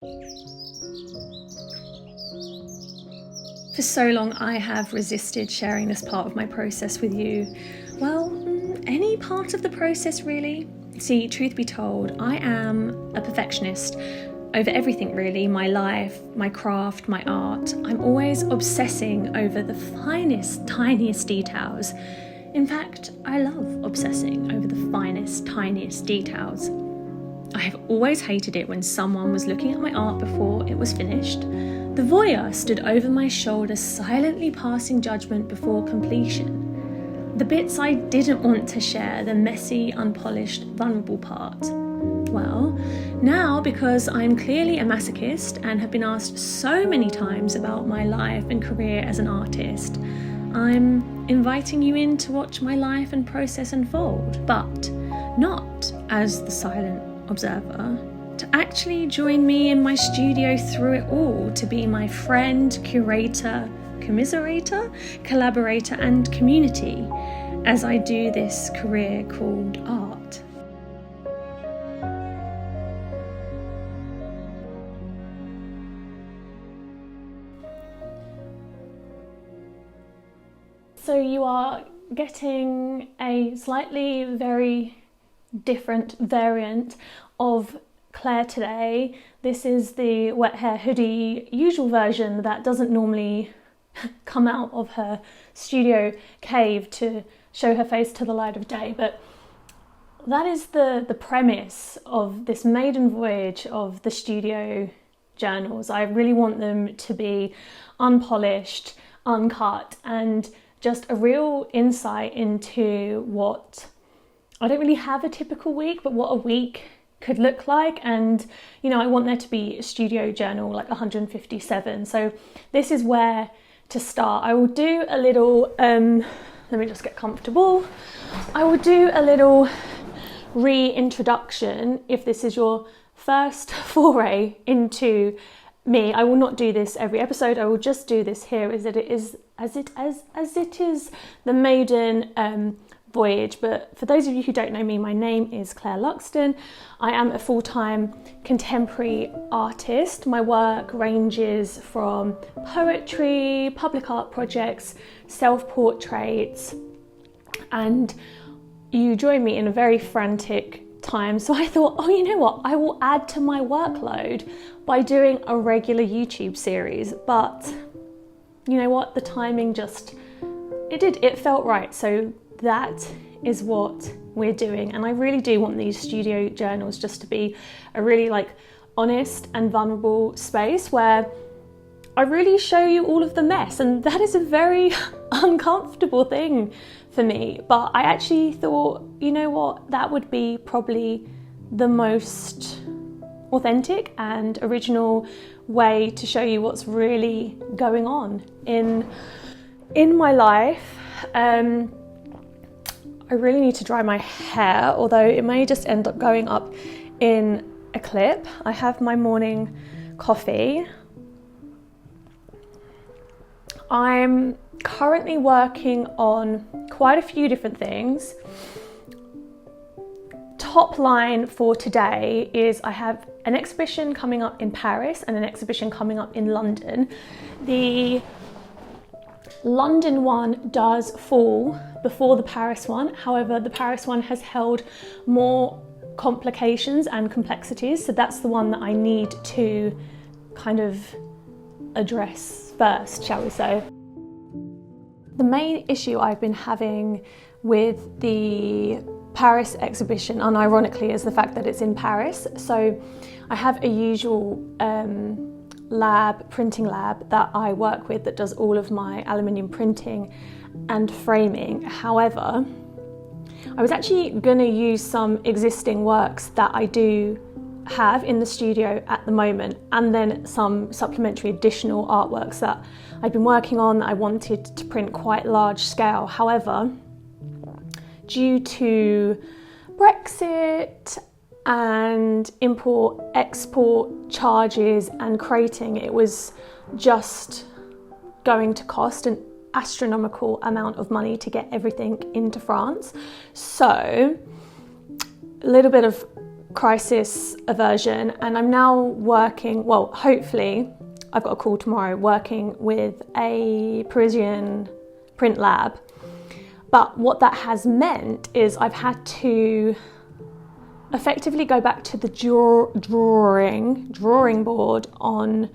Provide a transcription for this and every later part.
For so long I have resisted sharing this part of my process with you. Well, any part of the process really. See, truth be told, I am a perfectionist over everything really, my life, my craft, my art. I'm always obsessing over the finest, tiniest details. In fact, I love obsessing over the finest, tiniest details. I have always hated it when someone was looking at my art before it was finished. The voyeur stood over my shoulder, silently passing judgment before completion. The bits I didn't want to share, the messy, unpolished, vulnerable part. Well, now because I'm clearly a masochist and have been asked so many times about my life and career as an artist, I'm inviting you in to watch my life and process unfold, but not as the silent observer, to actually join me in my studio through it all, to be my friend, curator, commiserator, collaborator and community as I do this career called art. So you are getting a slightly very different variant of Claire today. This is the wet hair hoodie usual version that doesn't normally come out of her studio cave to show her face to the light of day, but that is the premise of this maiden voyage of the studio journals. I really want them to be unpolished, uncut, and just a real insight into what, I don't really have a typical week, but what a week could look like. And, you know, I want there to be a studio journal like 157. So this is where to start. I will do a little, let me just get comfortable. I will do a little reintroduction if this is your first foray into me. I will not do this every episode. I will just do this here as it is the maiden voyage. But for those of you who don't know me, my name is Claire Luxton. I am a full-time contemporary artist. My work ranges from poetry, public art projects, self-portraits, and you join me in a very frantic time. So I thought, oh, you know what? I will add to my workload by doing a regular YouTube series. But you know what? The timing just, it felt right. So that is what we're doing. And I really do want these studio journals just to be a really like honest and vulnerable space where I really show you all of the mess. And that is a very uncomfortable thing for me. But I actually thought, you know what? That would be probably the most authentic and original way to show you what's really going on in my life. I really need to dry my hair, although it may just end up going up in a clip. I have my morning coffee. I'm currently working on quite a few different things. Top line for today is I have an exhibition coming up in Paris and an exhibition coming up in London. The London one does fall before the Paris one. However, the Paris one has held more complications and complexities. So that's the one that I need to kind of address first, shall we say. The main issue I've been having with the Paris exhibition, unironically, is the fact that it's in Paris. So I have a usual printing lab that I work with that does all of my aluminium printing and framing. However, I was actually going to use some existing works that I do have in the studio at the moment, and then some supplementary additional artworks that I've been working on that I wanted to print quite large scale. However, due to Brexit and import-export charges and crating, it was just going to cost an astronomical amount of money to get everything into France. So a little bit of crisis aversion, and I'm now working, well, hopefully, I've got a call tomorrow, working with a Parisian print lab. But what that has meant is I've had to effectively go back to the drawing board on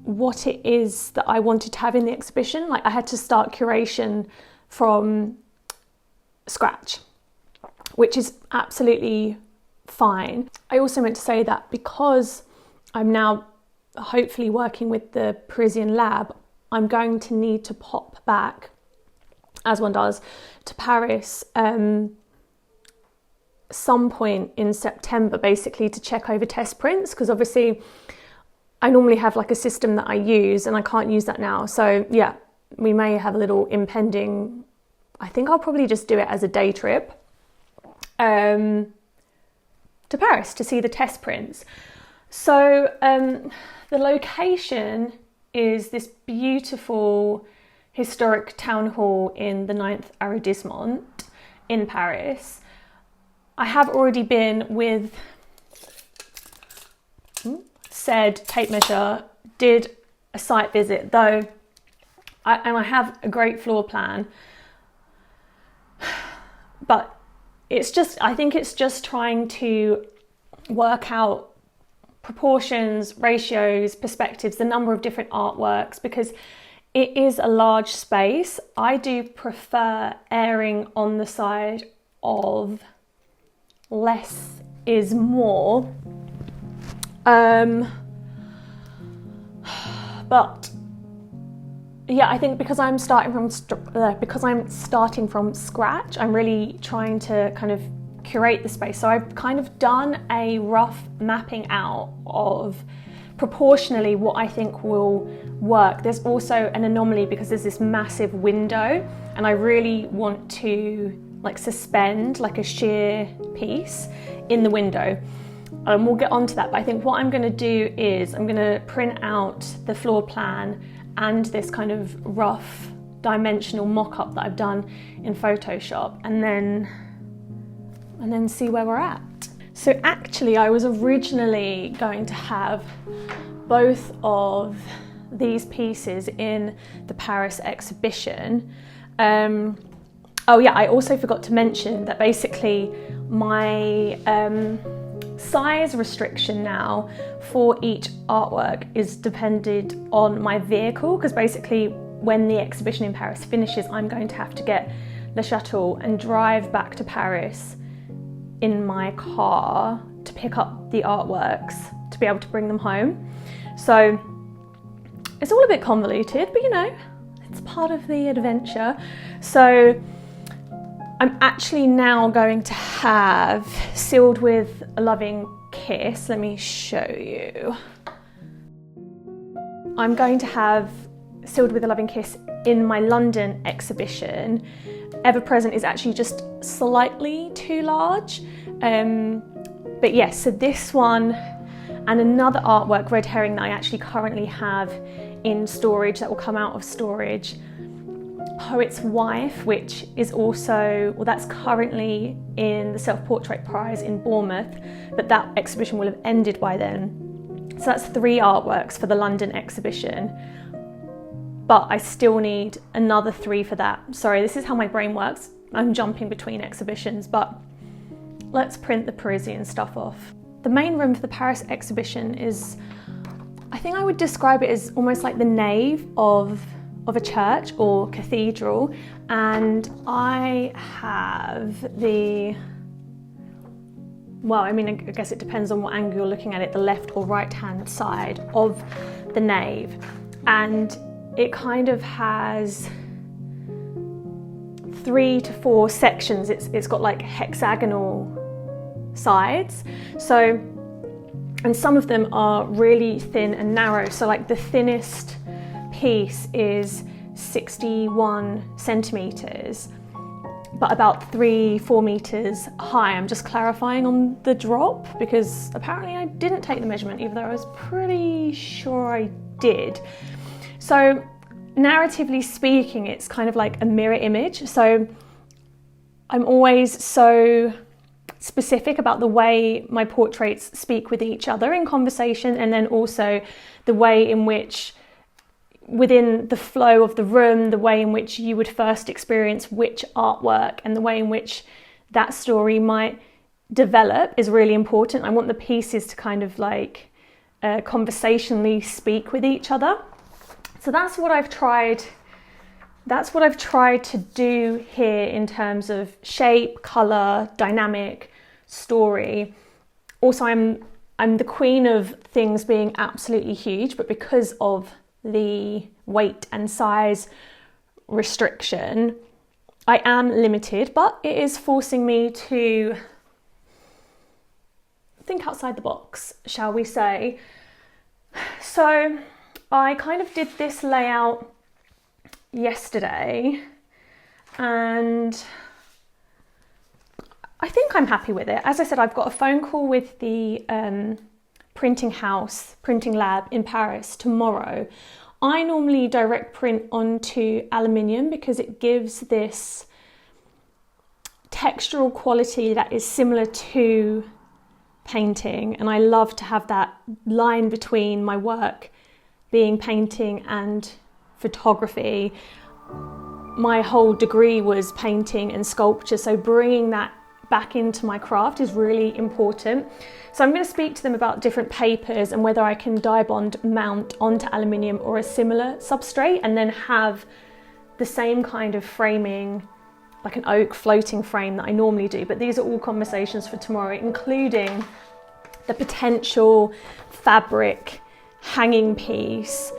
what it is that I wanted to have in the exhibition. Like, I had to start curation from scratch, which is absolutely fine. I also meant to say that because I'm now hopefully working with the Parisian lab, I'm going to need to pop back, as one does, to Paris some point in September, basically to check over test prints, because obviously I normally have like a system that I use and I can't use that now. So yeah, we may have a little impending, I think I'll probably just do it as a day trip to Paris to see the test prints. So the location is this beautiful historic town hall in the 9th arrondissement in Paris. I have already been with said tape measure, did a site visit though, and I have a great floor plan, but I think it's just trying to work out proportions, ratios, perspectives, the number of different artworks, because it is a large space. I do prefer erring on the side of less is more. But yeah, I think because I'm starting from scratch, I'm really trying to kind of curate the space. So I've kind of done a rough mapping out of proportionally what I think will work. There's also an anomaly because there's this massive window, and I really want to like suspend like a sheer piece in the window. We'll get onto that, but I think what I'm going to do is I'm going to print out the floor plan and this kind of rough dimensional mock-up that I've done in Photoshop, and then see where we're at. So actually I was originally going to have both of these pieces in the Paris exhibition. Oh yeah, I also forgot to mention that basically my size restriction now for each artwork is dependent on my vehicle, because basically when the exhibition in Paris finishes, I'm going to have to get Le Chateau and drive back to Paris in my car to pick up the artworks to be able to bring them home. So it's all a bit convoluted, but you know, it's part of the adventure. So I'm actually now going to have Sealed with a Loving Kiss. Let me show you. I'm going to have Sealed with a Loving Kiss in my London exhibition. Ever Present is actually just slightly too large. But yes, so this one and another artwork, Red Herring, that I actually currently have in storage that will come out of storage. Poet's Wife, which is also, well, that's currently in the Self-Portrait Prize in Bournemouth, but that exhibition will have ended by then. So that's 3 artworks for the London exhibition, but I still need another 3 for that. Sorry, this is how my brain works. I'm jumping between exhibitions, but let's print the Parisian stuff off. The main room for the Paris exhibition is, I think I would describe it as almost like the nave of a church or cathedral, and I have the, well, I mean, I guess it depends on what angle you're looking at it, the left or right hand side of the nave, and it kind of has 3 to 4 sections. It's got like hexagonal sides, so, and some of them are really thin and narrow, so like the thinnest piece is 61 centimeters, but about 3-4 meters high. I'm just clarifying on the drop because apparently I didn't take the measurement, even though I was pretty sure I did. So narratively speaking, it's kind of like a mirror image. So I'm always so specific about the way my portraits speak with each other in conversation, and then also the way in which, within the flow of the room, the way in which you would first experience which artwork and the way in which that story might develop is really important. I want the pieces to kind of like conversationally speak with each other. So that's what I've tried to do here in terms of shape, colour, dynamic, story. Also, I'm the queen of things being absolutely huge, but because of the weight and size restriction, I am limited, but it is forcing me to think outside the box, shall we say. So I kind of did this layout yesterday and I think I'm happy with it. As I said, I've got a phone call with the printing lab in Paris tomorrow. I normally direct print onto aluminium because it gives this textural quality that is similar to painting, and I love to have that line between my work being painting and photography. My whole degree was painting and sculpture, so bringing that back into my craft is really important. So I'm going to speak to them about different papers and whether I can dye bond mount onto aluminium or a similar substrate, and then have the same kind of framing, like an oak floating frame that I normally do. But these are all conversations for tomorrow, including the potential fabric hanging piece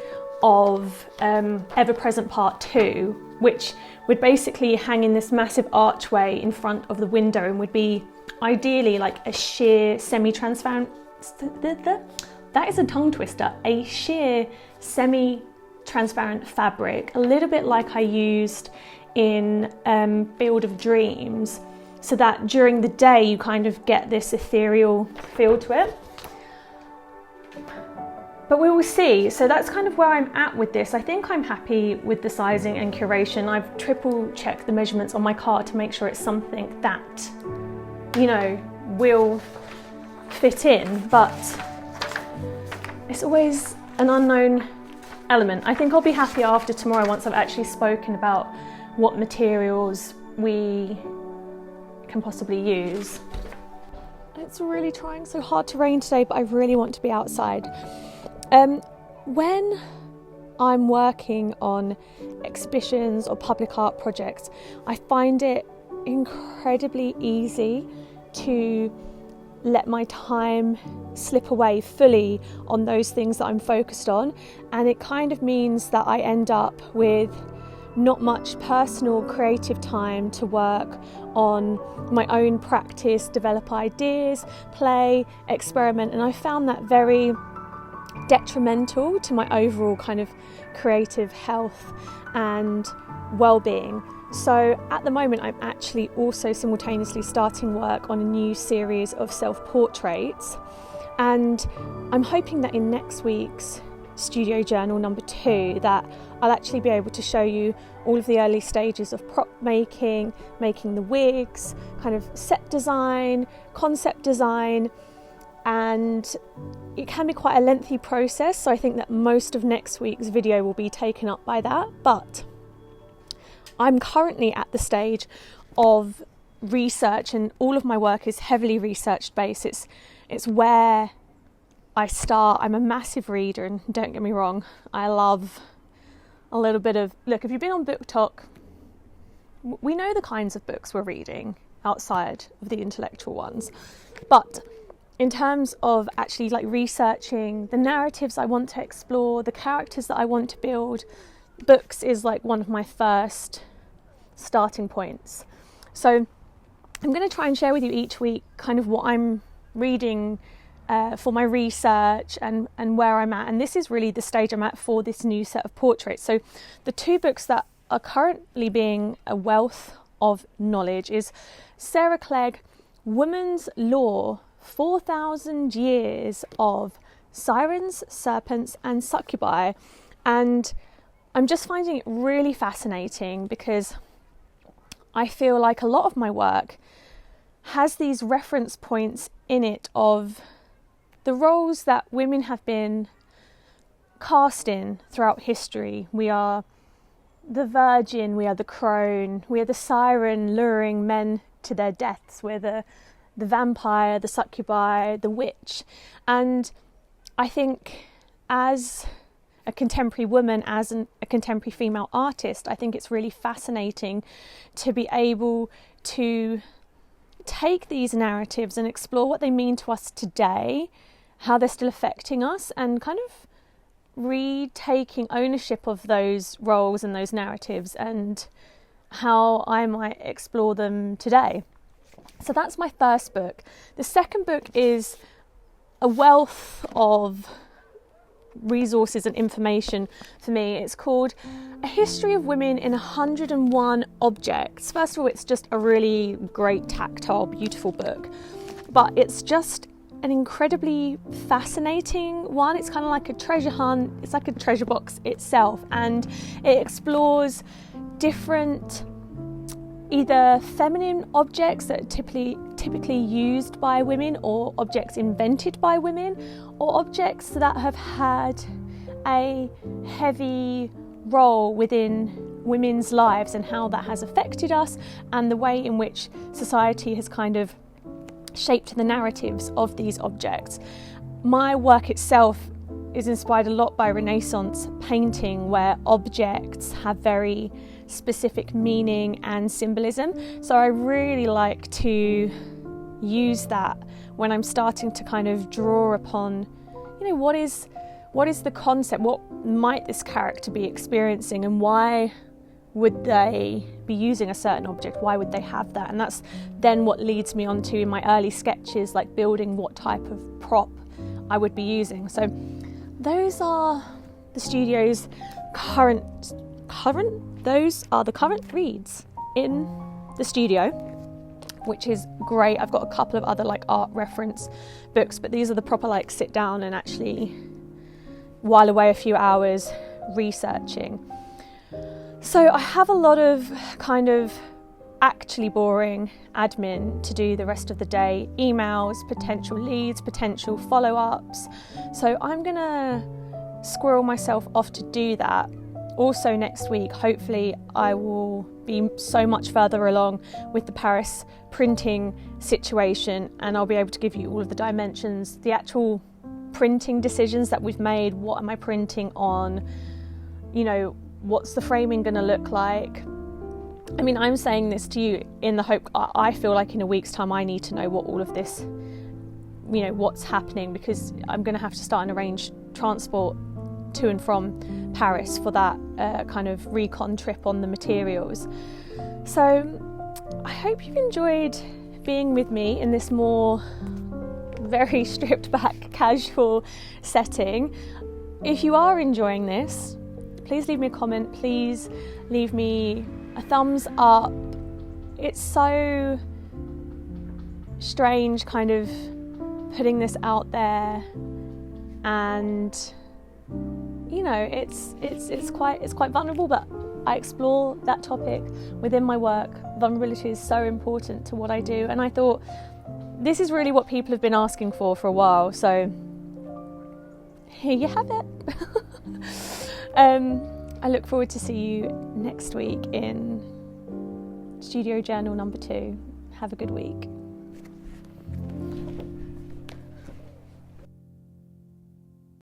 of Ever Present Part 2, which would basically hang in this massive archway in front of the window and would be ideally like a sheer semi-transparent, that is a tongue twister, a sheer semi-transparent fabric, a little bit like I used in Field of Dreams, so that during the day you kind of get this ethereal feel to it. But we will see. So that's kind of where I'm at with this. I think I'm happy with the sizing and curation. I've triple checked the measurements on my card to make sure it's something that, you know, will fit in, but it's always an unknown element. I think I'll be happy after tomorrow once I've actually spoken about what materials we can possibly use. It's really trying so hard to rain today, but I really want to be outside. When I'm working on exhibitions or public art projects, I find it incredibly easy to let my time slip away fully on those things that I'm focused on, and it kind of means that I end up with not much personal creative time to work on my own practice, develop ideas, play, experiment, and I found that very detrimental to my overall kind of creative health and well-being. So at the moment I'm actually also simultaneously starting work on a new series of self-portraits, and I'm hoping that in next week's Studio Journal number 2 that I'll actually be able to show you all of the early stages of prop making the wigs, kind of set design, concept design, and it can be quite a lengthy process, so I think that most of next week's video will be taken up by that. But I'm currently at the stage of research, and all of my work is heavily research based. It's where I start. I'm a massive reader, and don't get me wrong, I love a little bit of, look, if you've been on Book Talk, we know the kinds of books we're reading outside of the intellectual ones. But in terms of actually like researching the narratives I want to explore, the characters that I want to build, books is like one of my first starting points. So I'm going to try and share with you each week kind of what I'm reading for my research and where I'm at. And this is really the stage I'm at for this new set of portraits. So the 2 books that are currently being a wealth of knowledge is Sarah Clegg, Woman's Law, 4,000 Years of Sirens, Serpents and Succubi. And I'm just finding it really fascinating because I feel like a lot of my work has these reference points in it of the roles that women have been cast in throughout history. We are the virgin, we are the crone, we are the siren luring men to their deaths, we're the vampire, the succubi, the witch. And I think as a contemporary woman, as a contemporary female artist, I think it's really fascinating to be able to take these narratives and explore what they mean to us today, how they're still affecting us, and kind of retaking ownership of those roles and those narratives and how I might explore them today. So that's my first book. The second book is a wealth of resources and information for me. It's called A History of Women in 101 Objects. First of all, it's just a really great, tactile, beautiful book, but it's just an incredibly fascinating one. It's kind of like a treasure hunt. It's like a treasure box itself, and it explores different either feminine objects that are typically used by women, or objects invented by women, or objects that have had a heavy role within women's lives and how that has affected us, and the way in which society has kind of shaped the narratives of these objects. My work itself is inspired a lot by Renaissance painting, where objects have very specific meaning and symbolism. So I really like to use that when I'm starting to kind of draw upon, what is the concept, what might this character be experiencing, and why would they be using a certain object, why would they have that? And that's then what leads me on to, in my early sketches, like building what type of prop I would be using. So those are the studio's those are the current reads in the studio, which is great. I've got a couple of other like art reference books, but these are the proper like sit down and actually while away a few hours researching. So I have a lot of kind of actually boring admin to do the rest of the day, emails, potential leads, potential follow-ups. So I'm gonna squirrel myself off to do that. Also next week, hopefully I will be so much further along with the Paris printing situation, and I'll be able to give you all of the dimensions, the actual printing decisions that we've made. What am I printing on? What's the framing going to look like? I mean, I'm saying this to you in the hope, I feel like in a week's time I need to know what all of this, what's happening, because I'm going to have to start and arrange transport to and from Paris for that kind of recon trip on the materials. So I hope you've enjoyed being with me in this more very stripped back casual setting. If you are enjoying this, please leave me a comment, please leave me a thumbs up. It's so strange kind of putting this out there, and it's quite vulnerable, but I explore that topic within my work. Vulnerability is so important to what I do, and I thought this is really what people have been asking for a while, so here you have it. I look forward to see you next week in Studio Journal number 2. Have a good week.